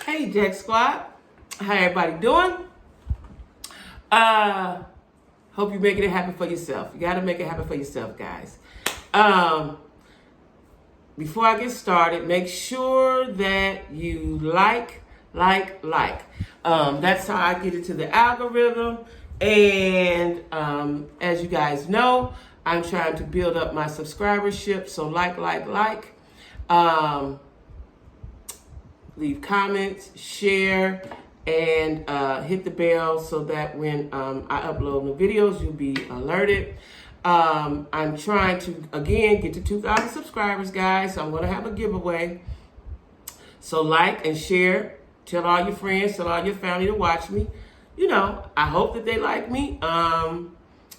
Hey, Jack Squad. How everybody doing? Hope you're making it happen for yourself. You got to make it happen for yourself, guys. Before I get started, make sure that you like. That's how I get into the algorithm. And as you guys know, I'm trying to build up my subscribership. So like. Leave comments, share, and hit the bell so that when I upload new videos, you'll be alerted. I'm trying to, again, get to 2,000 subscribers, guys. So I'm going to have a giveaway. So like and share. Tell all your friends, tell all your family to watch me. You know, I hope that they like me.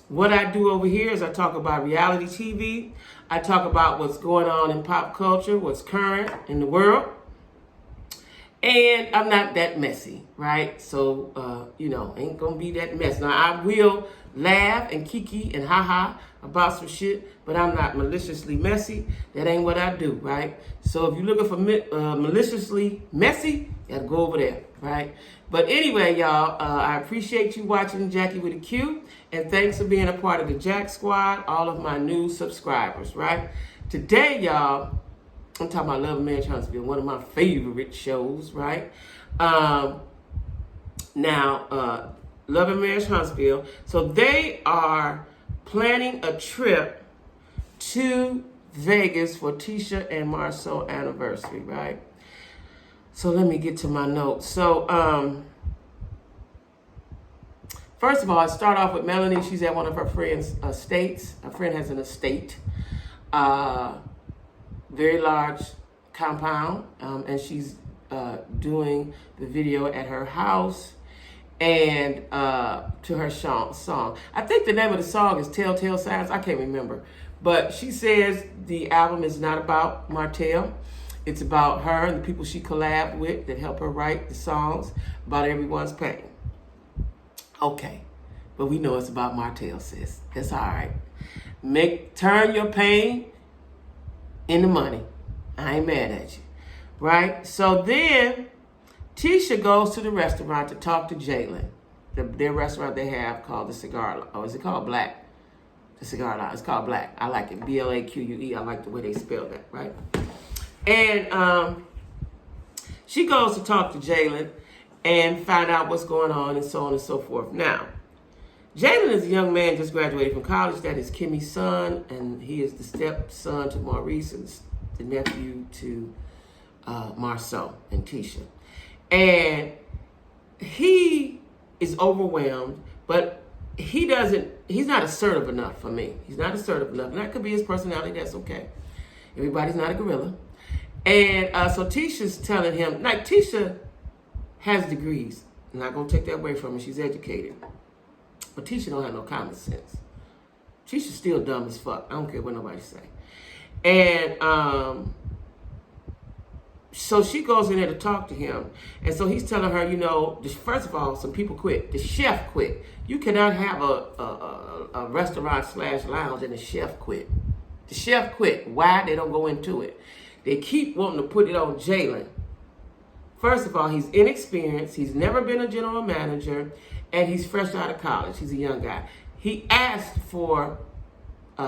What I do over here is I talk about reality TV. I talk about what's going on in pop culture, what's current in the world. And I'm not that messy, right? So, ain't gonna be that mess. Now, I will laugh and kiki and haha about some shit, but I'm not maliciously messy. That ain't what I do, right? So if you're looking for maliciously messy, you gotta go over there, right? But anyway, y'all, I appreciate you watching Jacquie with a Q, and thanks for being a part of the Jack Squad, all of my new subscribers, right? Today, y'all, I'm talking about L&Mh Huntsville, one of my favorite shows, right? Now, L&Mh Huntsville. So they are planning a trip to Vegas for Tisha and Martel anniversary, right? So let me get to my notes. So, first of all, I start off with Melanie. She's at one of her friends' estates. A friend has an estate. Very large compound, and she's doing the video at her house and to her song. I think the name of the song is Telltale Signs. I can't remember. But she says the album is not about Martel. It's about her and the people she collabed with that help her write the songs about everyone's pain. Okay, but we know it's about Martel, sis. That's all right. Turn your pain in the money. I ain't mad at you, right? So then Tisha goes to the restaurant to talk to Jalen. Their restaurant they have called the Cigar, or is it called Black? The Cigar Lounge. It's called Black. I like it. BLAQUE. I like the way they spell that, right? And she goes to talk to Jalen and find out what's going on and so on and so forth. Now, Jalen is a young man just graduated from college. That is Kimmi's son, and he is the stepson to Maurice and the nephew to Marcel and Tisha. And he is overwhelmed, but he's not assertive enough for me. He's not assertive enough. And that could be his personality. That's okay. Everybody's not a gorilla. And so Tisha's telling him, like, Tisha has degrees. I'm not going to take that away from her. She's educated. But Tisha don't have no common sense. Tisha's still dumb as fuck. I don't care what nobody say. And so she goes in there to talk to him. And so he's telling her, first of all, some people quit. The chef quit. You cannot have a restaurant / lounge and the chef quit. The chef quit. Why? They don't go into it. They keep wanting to put it on Jalen. First of all, he's inexperienced. He's never been a general manager. And he's fresh out of college. He's a young guy. He asked for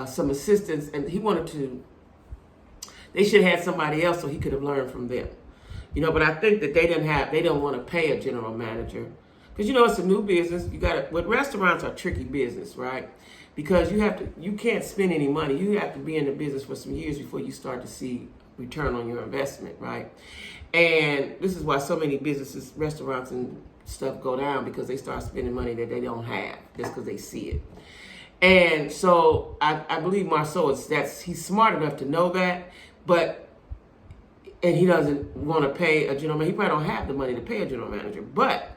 some assistance, and they should have had somebody else so he could have learned from them. But I think that they don't want to pay a general manager. Because, it's a new business. But restaurants are tricky business, right? Because you can't spend any money. You have to be in the business for some years before you start to see return on your investment, right? And this is why so many businesses, restaurants and stuff go down, because they start spending money that they don't have just because they see it. And so I believe Marceau he's smart enough to know that, and he doesn't want to pay a general manager. He probably don't have the money to pay a general manager. But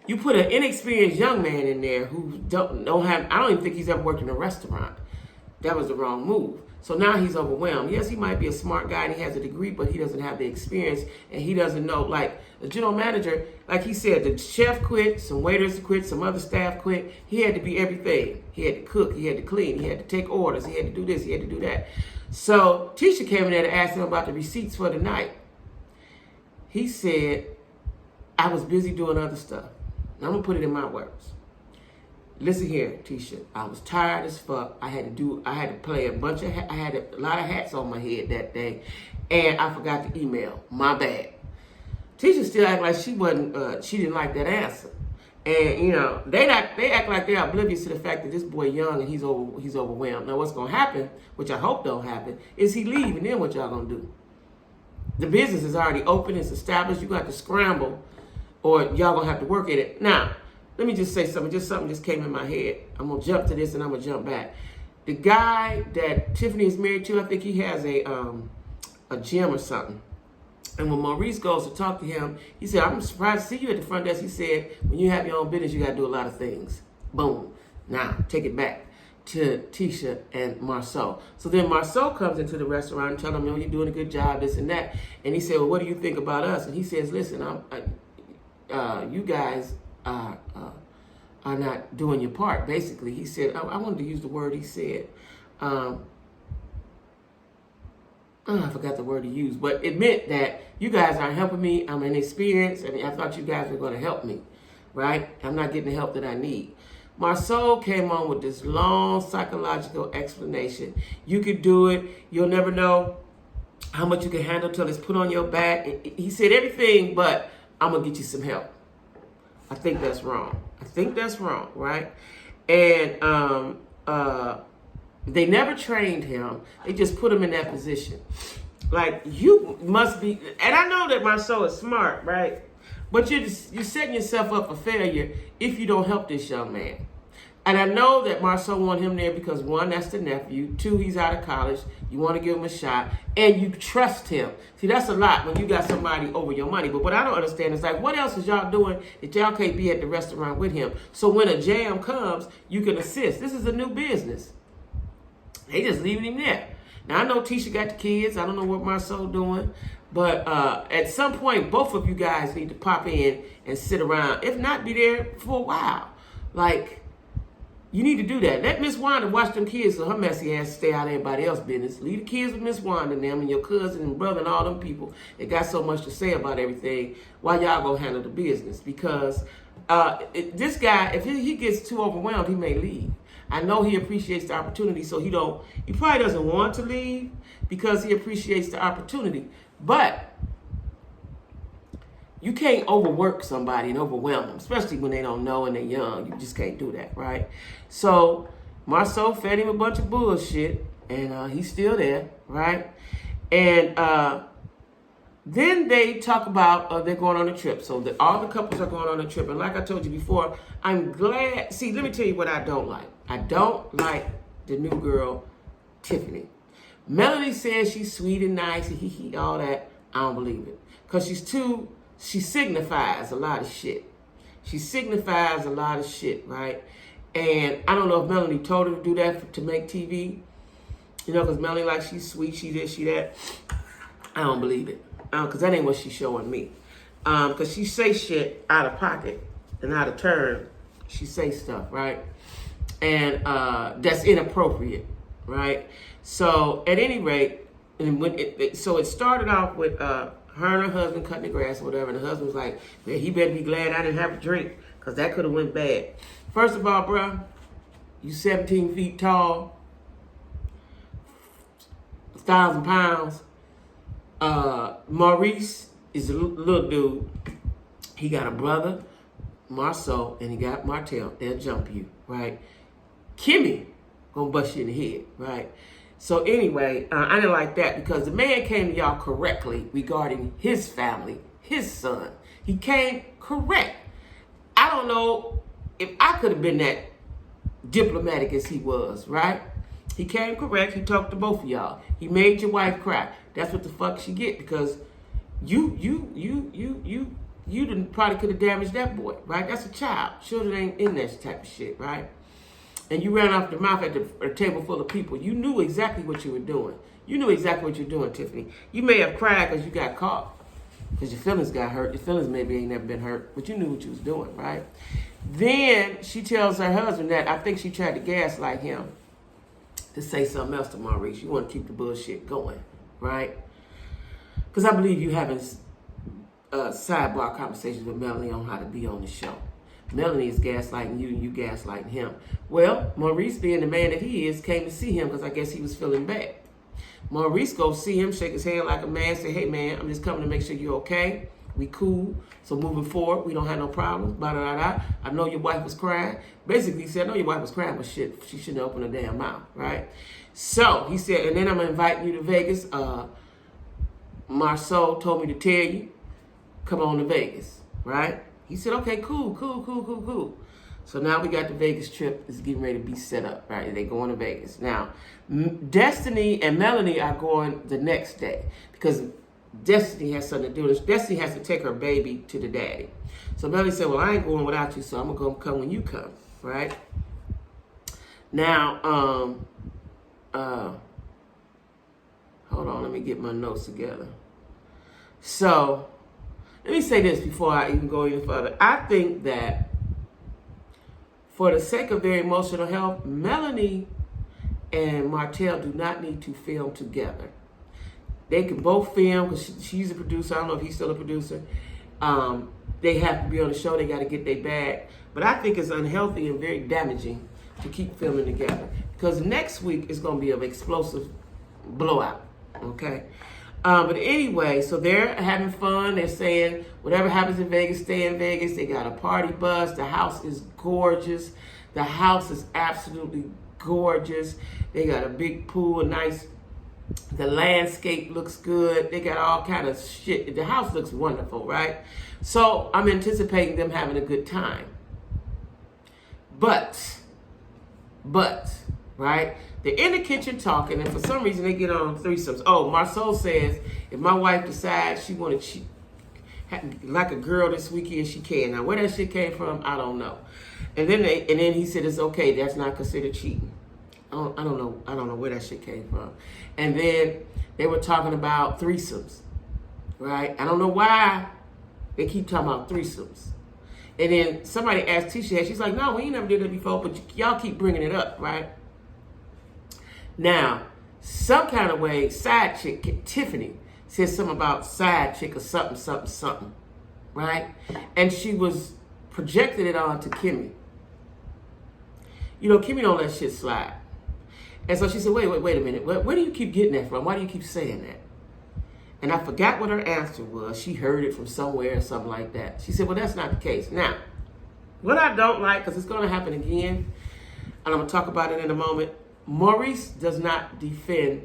you put an inexperienced young man in there who don't have, I don't even think he's ever worked in a restaurant. That was the wrong move. So now he's overwhelmed. Yes, he might be a smart guy and he has a degree, but he doesn't have the experience, and he doesn't know, like, the general manager, like he said, the chef quit, some waiters quit, some other staff quit. He had to be everything. He had to cook, he had to clean, he had to take orders, he had to do this, he had to do that. So Tisha came in there to ask him about the receipts for the night. He said, I was busy doing other stuff. Now, I'm going to put it in my words. Listen here, Tisha. I was tired as fuck. I had to play I had a lot of hats on my head that day. And I forgot to email. My bad. Tisha still act like she didn't like that answer. And, you know, they act like they're oblivious to the fact that this boy young and he's overwhelmed. Now, what's going to happen, which I hope don't happen, is he leave, and then what y'all going to do? The business is already open. It's established. You're going to have to scramble, or y'all going to have to work at it. Now, let me just say something. Something just came in my head. I'm going to jump to this, and I'm going to jump back. The guy that Tiffany is married to, I think he has a gym or something. And when Maurice goes to talk to him, he said, I'm surprised to see you at the front desk. He said, when you have your own business, you got to do a lot of things. Boom. Now, take it back to Tisha and Marceau. So then Marceau comes into the restaurant and tells him, you're doing a good job, this and that. And he said, well, what do you think about us? And he says, listen, you guys are not doing your part, basically. He said, I wanted to use the word he said. I forgot the word he used, but it meant that you guys aren't helping me. I'm inexperienced, and I thought you guys were going to help me, right? I'm not getting the help that I need. Marceau came on with this long psychological explanation. You could do it. You'll never know how much you can handle till it's put on your back. He said everything, but I'm going to get you some help. I think that's wrong. Right? And they never trained him. They just put him in that position. Like, you must be, and I know that Marceau is smart, right? But you're setting yourself up for failure if you don't help this young man. And I know that Marceau wanted him there because, one, that's the nephew. Two, he's out of college. You want to give him a shot. And you trust him. See, that's a lot when you got somebody over your money. But what I don't understand is, like, what else is y'all doing that y'all can't be at the restaurant with him? So when a jam comes, you can assist. This is a new business. They just leaving him there. Now, I know Tisha got the kids. I don't know what Marceau doing. But at some point, both of you guys need to pop in and sit around. If not, be there for a while. Like, you need to do that. Let Miss Wanda watch them kids so her messy ass stay out of everybody else's business. Leave the kids with Miss Wanda and them and your cousin and brother and all them people that got so much to say about everything while y'all go handle the business. Because this guy, if he gets too overwhelmed, he may leave. I know he appreciates the opportunity, so he probably doesn't want to leave because he appreciates the opportunity. But you can't overwork somebody and overwhelm them, especially when they don't know and they're young. You just can't do that, right? So Marceau fed him a bunch of bullshit, and he's still there, right? And then they talk about they're going on a trip. So all the couples are going on a trip. And like I told you before, I'm glad. See, let me tell you what I don't like. I don't like the new girl, Tiffany. Melanie says she's sweet and nice and all that. I don't believe it. Because she signifies a lot of shit. Right? And I don't know if Melanie told her to do that to make TV. You know, because Melanie, like, she's sweet, she this, she that. I don't believe it. Because that ain't what she's showing me. Because she say shit out of pocket and out of turn. She say stuff, right? And that's inappropriate, right? So at any rate, and when so it started off with her and her husband cutting the grass or whatever, and the husband was like, man, he better be glad I didn't have a drink, because that could have went bad. First of all, bro, you 17 feet tall, 1,000 pounds. Maurice is a little dude. He got a brother, Marceau, and he got Martel. They'll jump you, right? Kimmi gonna bust you in the head, right? So anyway, I didn't like that because the man came to y'all correctly regarding his family, his son. He came correct. I don't know if I could have been that diplomatic as he was, right? He came correct. He talked to both of y'all. He made your wife cry. That's what the fuck she get, because you probably could have damaged that boy, right? That's a child. Children ain't in that type of shit, right? And you ran off the mouth at a table full of people. You knew exactly what you were doing. You knew exactly what you were doing, Tiffany. You may have cried because you got caught, because your feelings got hurt. Your feelings maybe ain't never been hurt, but you knew what you was doing, right? Then she tells her husband that I think she tried to gaslight him to say something else to Maurice. You want to keep the bullshit going, right? Because I believe you having sidebar conversations with Melanie on how to be on the show. Melanie is gaslighting you and you gaslighting him. Well, Maurice, being the man that he is, came to see him because I guess he was feeling bad. Maurice goes see him, shake his hand like a man, say, hey man, I'm just coming to make sure you're okay. We cool. So moving forward, we don't have no problems. Blah, blah, blah. I know your wife was crying. Basically, he said, I know your wife was crying, but shit, she shouldn't open her damn mouth, right? So he said, and then I'm inviting you to Vegas. Marceau told me to tell you, come on to Vegas, right? He said, okay, cool. So now we got the Vegas trip. It's getting ready to be set up, right? They're going to Vegas. Now, Destiny and Melanie are going the next day because Destiny has something to do with this. Destiny has to take her baby to the daddy. So Melanie said, well, I ain't going without you, so I'm going to come when you come, right? Now, hold on, let me get my notes together. So, let me say this before I even go any further. I think that for the sake of their emotional health, Melanie and Martel do not need to film together. They can both film because she's a producer. I don't know if he's still a producer. They have to be on the show. They got to get their bag. But I think it's unhealthy and very damaging to keep filming together because next week is going to be an explosive blowout. Okay? But anyway, so they're having fun. They're saying whatever happens in Vegas, stay in Vegas. They got a party bus. The house is gorgeous. The house is absolutely gorgeous. They got a big pool, nice. The landscape looks good. They got all kind of shit. The house looks wonderful, right? So I'm anticipating them having a good time. But, right? They're in the kitchen talking, and for some reason they get on threesomes. Oh, Marceau says, if my wife decides she want to cheat like a girl this weekend, she can. Now, where that shit came from, I don't know. And then he said it's okay. That's not considered cheating. I don't know where that shit came from. And then they were talking about threesomes, right? I don't know why they keep talking about threesomes. And then somebody asked Tisha, she's like, no, we ain't never did that before, but y'all keep bringing it up, right? Now, some kind of way, Sidechick, Tiffany, said something about Sidechick or something, right? And she was projecting it on to Kimmi. You know, Kimmi don't let shit slide. And so she said, wait a minute. Where do you keep getting that from? Why do you keep saying that? And I forgot what her answer was. She heard it from somewhere or something like that. She said, well, that's not the case. Now, what I don't like, because it's going to happen again, and I'm going to talk about it in a moment, Maurice does not defend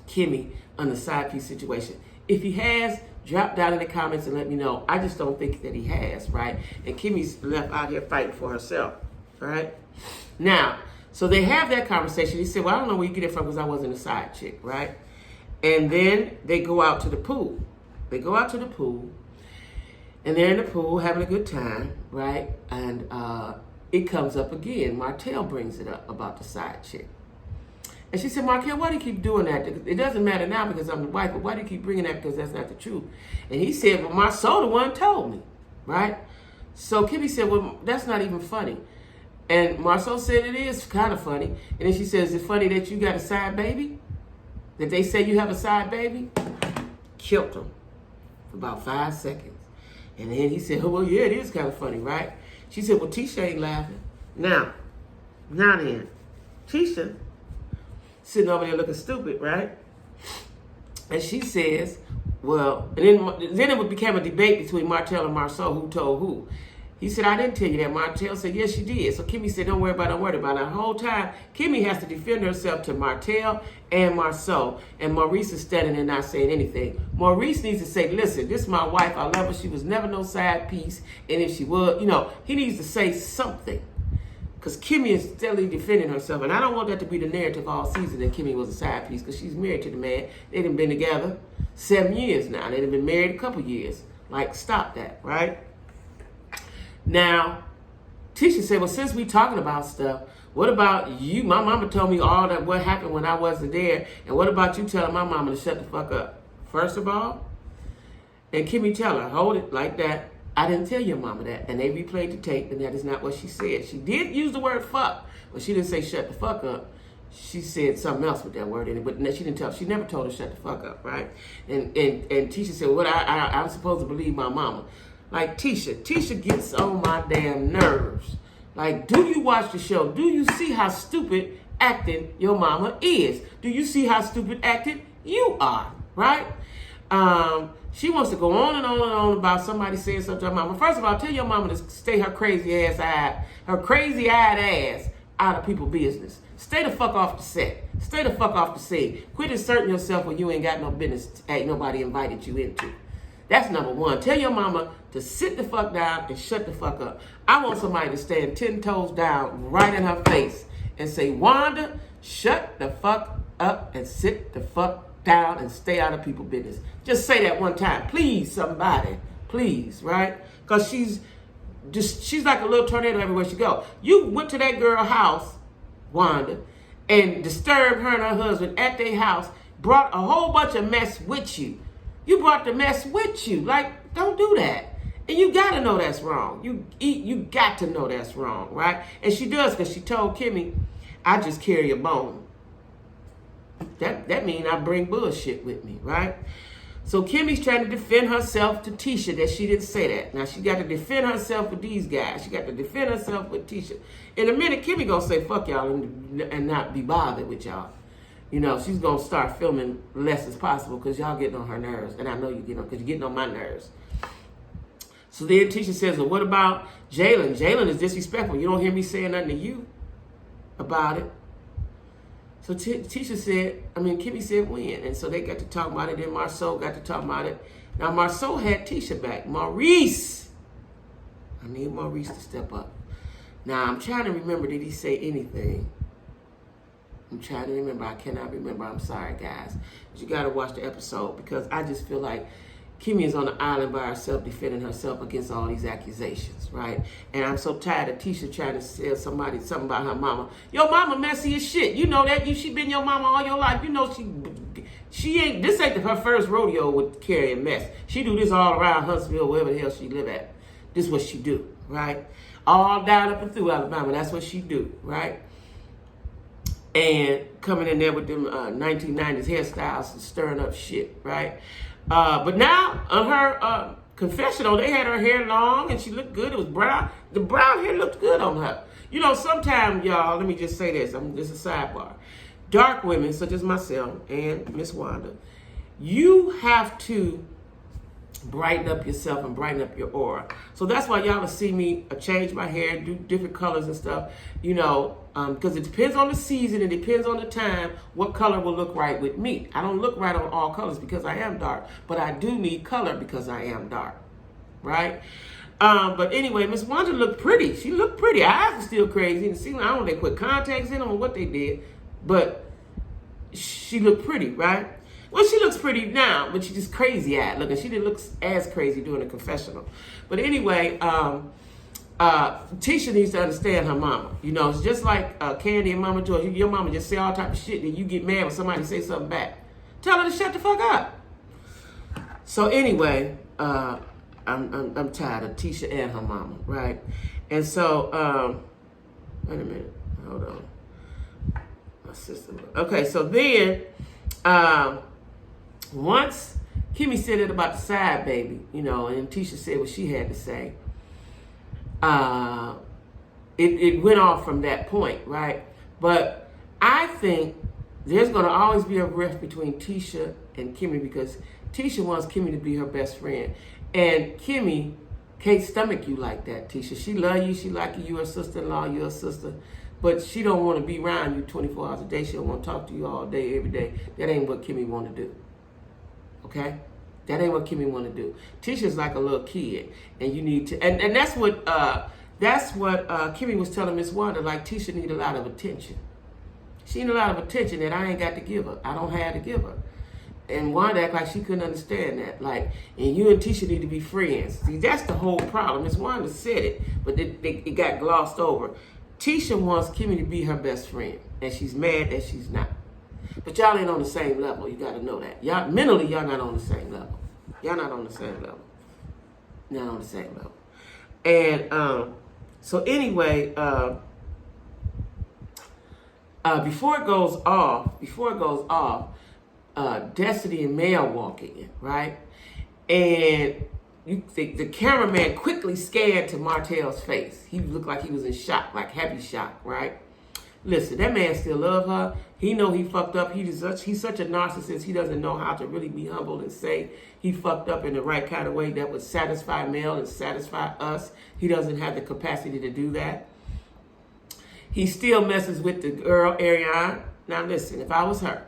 Kimmi on the side piece situation. If he has, drop down in the comments and let me know. I just don't think that he has, right? And Kimmi's left out here fighting for herself, right? Now, so they have that conversation. He said, well, I don't know where you get it from because I wasn't a side chick, right? And then they go out to the pool. They go out to the pool, and they're in the pool having a good time, right? And it comes up again. Martel brings it up about the side chick. And she said, Martel, why do you keep doing that? It doesn't matter now because I'm the wife, but why do you keep bringing that because that's not the truth? And he said, well, Marceau the one told me, right? So Kimmi said, well, that's not even funny. And Marceau said it is kind of funny. And then she says, is it funny that you got a side baby? That they say you have a side baby? Killed him for about 5 seconds. And then he said, oh, well, yeah, it is kind of funny, right? She said, well, Tisha ain't laughing. Now then, Tisha sitting over there looking stupid, right? And she says, well, and then it became a debate between Martel and Marceau, who told who. He said, I didn't tell you that. Martel said, yes, you did. So Kimmi said, don't worry about it. The whole time, Kimmi has to defend herself to Martel and Marceau. And Maurice is standing there not saying anything. Maurice needs to say, listen, this is my wife. I love her. She was never no side piece. And if she was, he needs to say something. Because Kimmi is steadily defending herself. And I don't want that to be the narrative all season that Kimmi was a side piece because she's married to the man. They done been together 7 years now. They done been married a couple years. Like, stop that, right? Now, Tisha said, well, since we talking about stuff, what about you? My mama told me all that what happened when I wasn't there. And what about you telling my mama to shut the fuck up? First of all, and Kimmi tell her, hold it like that. I didn't tell your mama that. And they replayed the tape, and that is not what she said. She did use the word fuck, but she didn't say shut the fuck up. she said something else with that word in it, but she didn't tell. She never told her shut the fuck up, right? And Tisha said, "What I'm supposed to believe my mama?" Like Tisha gets on my damn nerves. Like, do you watch the show? Do you see how stupid acting your mama is? Do you see how stupid acting you are, right? She wants to go on and on and on about somebody saying something to her mama. First of all, tell your mama to stay her crazy eyed ass out of people's business. Stay the fuck off the set. Stay the fuck off the scene. Quit inserting yourself where you ain't got no business, ain't nobody invited you into. That's number one. Tell your mama to sit the fuck down and shut the fuck up. I want somebody to stand 10 toes down right in her face and say, Wanda, shut the fuck up and sit the fuck down and stay out of people's business. Just say that one time. Please, somebody. Please, right? Because she's like a little tornado everywhere she go. You went to that girl's house, Wanda, and disturbed her and her husband at their house, brought a whole bunch of mess with you. You brought the mess with you. Like, don't do that. And you got to know that's wrong. You got to know that's wrong, right? And she does, because she told Kimmi, I just carry a bone. That means I bring bullshit with me, right? So Kimmi's trying to defend herself to Tisha that she didn't say that. Now she got to defend herself with these guys. She got to defend herself with Tisha. In a minute, Kimmi gonna say fuck y'all and not be bothered with y'all. You know, she's gonna start filming less as possible because y'all getting on her nerves. And I know you get on, because you're getting on my nerves. So then Tisha says, well, what about Jalen? Jalen is disrespectful. You don't hear me saying nothing to you about it. So Tisha said, Kimmi said when. And so they got to talk about it. Then Marceau got to talk about it. Now Marceau had Tisha back. Maurice. I need Maurice to step up. Now I'm trying to remember, did he say anything? I'm trying to remember. I cannot remember. I'm sorry, guys. But you got to watch the episode, because I just feel like Kimmi is on the island by herself, defending herself against all these accusations, right? And I'm so tired of Tisha trying to tell somebody something about her mama. Your mama messy as shit. You know that. She been your mama all your life. You know she ain't, this ain't her first rodeo with carrying mess. She do this all around Huntsville, wherever the hell she live at. This is what she do, right? All down up and through Alabama. That's what she do, right? And coming in there with them 1990s hairstyles and stirring up shit, right? But now on her confessional, they had her hair long and she looked good. It was brown. The brown hair looked good on her. You know, sometimes, y'all, let me just say this. This is a sidebar. Dark women, such as myself and Miss Wanda, you have to brighten up yourself and brighten up your aura. So that's why y'all will see me change my hair, do different colors and stuff, you know, because it depends on the season, it depends on the time, what color will look right with me. I don't look right on all colors because I am dark, but I do need color because I am dark, right? But anyway, Miss Wanda looked pretty. She looked pretty. Her eyes were still crazy. And see, I don't know if they put contacts in them or what they did, but she looked pretty, right? Well, she looks pretty now, but she's just crazy-eyed looking. She didn't look as crazy doing a confessional. But anyway, Tisha needs to understand her mama. You know, it's just like Candy and Mama George. Your mama just say all type of shit, and you get mad when somebody say something back. Tell her to shut the fuck up. So anyway, I'm tired of Tisha and her mama, right? And so, wait a minute. Hold on. My sister. Okay, so then... once Kimmi said it about the side baby, you know, and Tisha said what she had to say, it went off from that point, right? But I think there's going to always be a rift between Tisha and Kimmi, because Tisha wants Kimmi to be her best friend. And Kimmi can't stomach you like that, Tisha. She love you. She like you. You're her sister-in-law. You're her sister. But she don't want to be around you 24 hours a day. She don't want to talk to you all day, every day. That ain't what Kimmi want to do. Okay? That ain't what Kimmi want to do. Tisha's like a little kid, and you need to, and that's what Kimmi was telling Miss Wanda. Like, Tisha need a lot of attention. She need a lot of attention that I ain't got to give her. I don't have to give her. And Wanda act like she couldn't understand that. Like, and you and Tisha need to be friends. See, that's the whole problem. Miss Wanda said it, but it got glossed over. Tisha wants Kimmi to be her best friend, and she's mad that she's not. But y'all ain't on the same level. You got to know that. Y'all mentally, y'all not on the same level. Y'all not on the same level. Not on the same level. And so anyway, before it goes off, Destiny and Mel walk in, right? And the cameraman quickly scanned to Martel's face. He looked like he was in shock, like heavy shock, right? Listen, that man still love her. He know he fucked up. He's such a narcissist. He doesn't know how to really be humble and say he fucked up in the right kind of way that would satisfy Mel and satisfy us. He doesn't have the capacity to do that. He still messes with the girl, Ariane. Now listen, if I was her,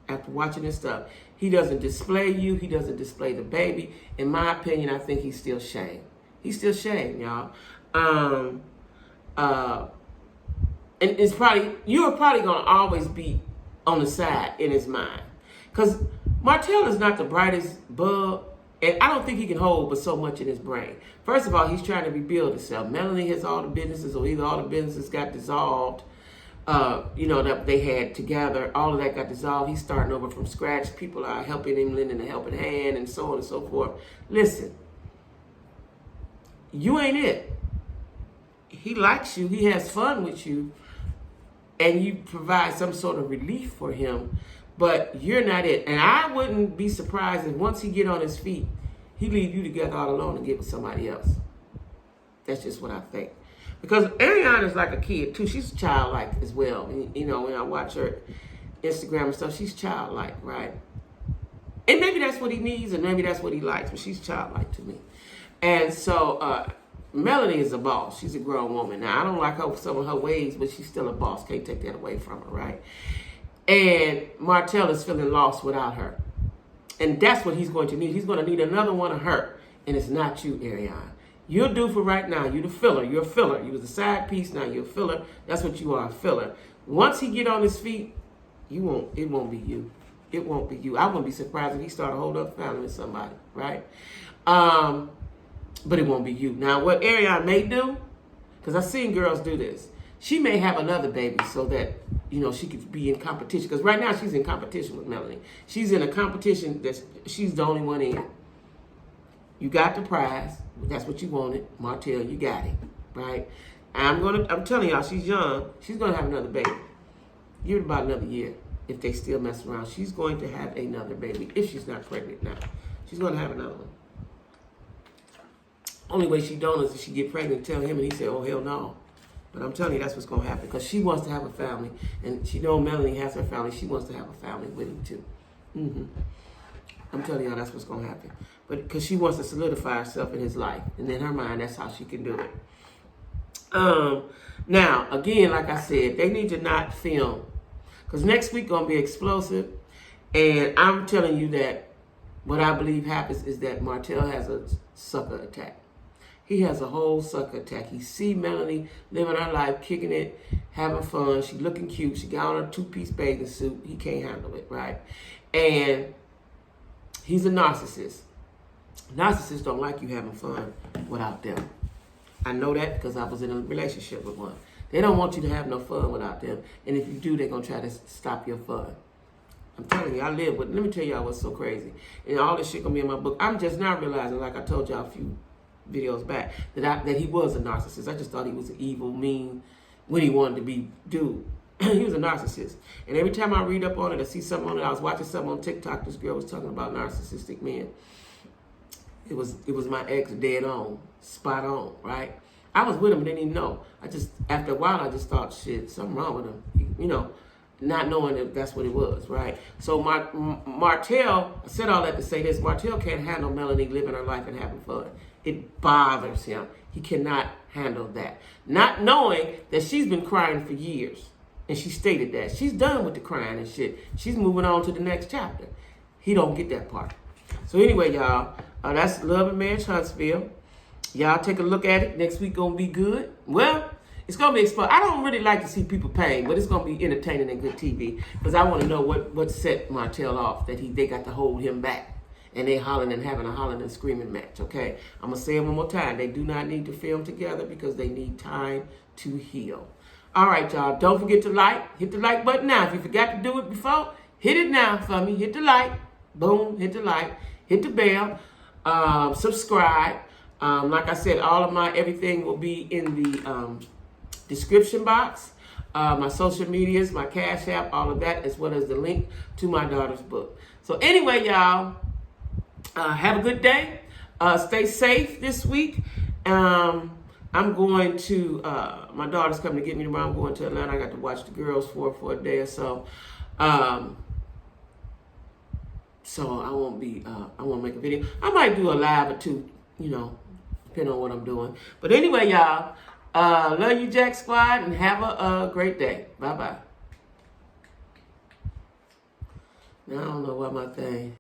after watching this stuff, he doesn't display you. He doesn't display the baby. In my opinion, I think he's still shamed. He's still shamed, y'all. And it's probably, you're probably going to always be on the side in his mind. Because Martel is not the brightest bulb, and I don't think he can hold but so much in his brain. First of all, he's trying to rebuild himself. Melanie has all the businesses, or either all the businesses got dissolved, that they had together. All of that got dissolved. He's starting over from scratch. People are helping him, lending a helping hand, and so on and so forth. Listen, you ain't it. He likes you. He has fun with you. And you provide some sort of relief for him, but you're not it. And I wouldn't be surprised if once he get on his feet, he leave you together all alone and get with somebody else. That's just what I think. Because Ariane is like a kid too. She's childlike as well. When I watch her Instagram and stuff, she's childlike, right? And maybe that's what he needs, and maybe that's what he likes, but she's childlike to me. And so, Melanie is a boss. She's a grown woman. Now, I don't like some of her ways, but she's still a boss. Can't take that away from her, right? And Martel is feeling lost without her. And that's what he's going to need. He's going to need another one of her. And it's not you, Ariane. You're due for right now. You're the filler. You're a filler. You was a side piece. Now you're a filler. That's what you are, a filler. Once he get on his feet, it won't be you. It won't be you. I wouldn't be surprised if he started a whole other family with somebody, right? But it won't be you. Now, what Ariane may do, because I've seen girls do this, she may have another baby so that, she could be in competition. Because right now she's in competition with Melanie. She's in a competition that she's the only one in. You got the prize. That's what you wanted. Martel, you got it, right? I'm telling y'all, she's young. She's going to have another baby. Give it about another year. If they still mess around, she's going to have another baby. If she's not pregnant now, she's going to have another one. Only way she don't is if she get pregnant and tell him, and he say, oh, hell no. But I'm telling you, that's what's going to happen, because she wants to have a family, and she knows Melanie has her family. She wants to have a family with him, too. I'm telling y'all, that's what's going to happen. But because she wants to solidify herself in his life, and in her mind, that's how she can do it. Now, again, like I said, they need to not film, because next week going to be explosive, and I'm telling you that what I believe happens is that Martel has a sucker attack. He has a whole sucker attack. He see Melanie living her life, kicking it, having fun. She looking cute. She got on her two-piece bathing suit. He can't handle it, right? And he's a narcissist. Narcissists don't like you having fun without them. I know that because I was in a relationship with one. They don't want you to have no fun without them. And if you do, they're going to try to stop your fun. I'm telling you, I live with, let me tell y'all what's so crazy. And all this shit going to be in my book. I'm just now realizing, like I told y'all a few videos back, that he was a narcissist. I just thought he was an evil, mean, when he wanted to be dude. He was a narcissist. And every time I read up on it, I see something on it. I was watching something on TikTok. This girl was talking about narcissistic men. It was my ex dead on, spot on, right? I was with him, didn't even know. After a while, I just thought, shit, something wrong with him, not knowing that that's what it was, right? So Martel, I said all that to say this, Martel can't handle Melanie living her life and having fun. It bothers him. He cannot handle that. Not knowing that she's been crying for years. And she stated that. She's done with the crying and shit. She's moving on to the next chapter. He don't get that part. So anyway, y'all, that's Love and Marriage Huntsville. Y'all take a look at it. Next week gonna be good. Well, it's gonna be explosive. I don't really like to see people pain, but it's gonna be entertaining and good TV, because I want to know what set Martel off, that they got to hold him back. And they hollering and having a hollering and screaming match, okay? I'm going to say it one more time. They do not need to film together because they need time to heal. All right, y'all. Don't forget to hit the like button now. If you forgot to do it before, hit it now for me. Hit the like. Boom. Hit the like. Hit the bell. Subscribe. Like I said, all of my everything will be in the description box. my social medias, my Cash App, all of that, as well as the link to my daughter's book. So anyway, y'all, have a good day. Stay safe this week. I'm going to, my daughter's coming to get me tomorrow. I'm going to Atlanta. I got to watch the girls for a day or so. So I won't make a video. I might do a live or two, depending on what I'm doing. But anyway, y'all, love you, Jack Squad, and have a great day. Bye-bye. Now I don't know what my thing.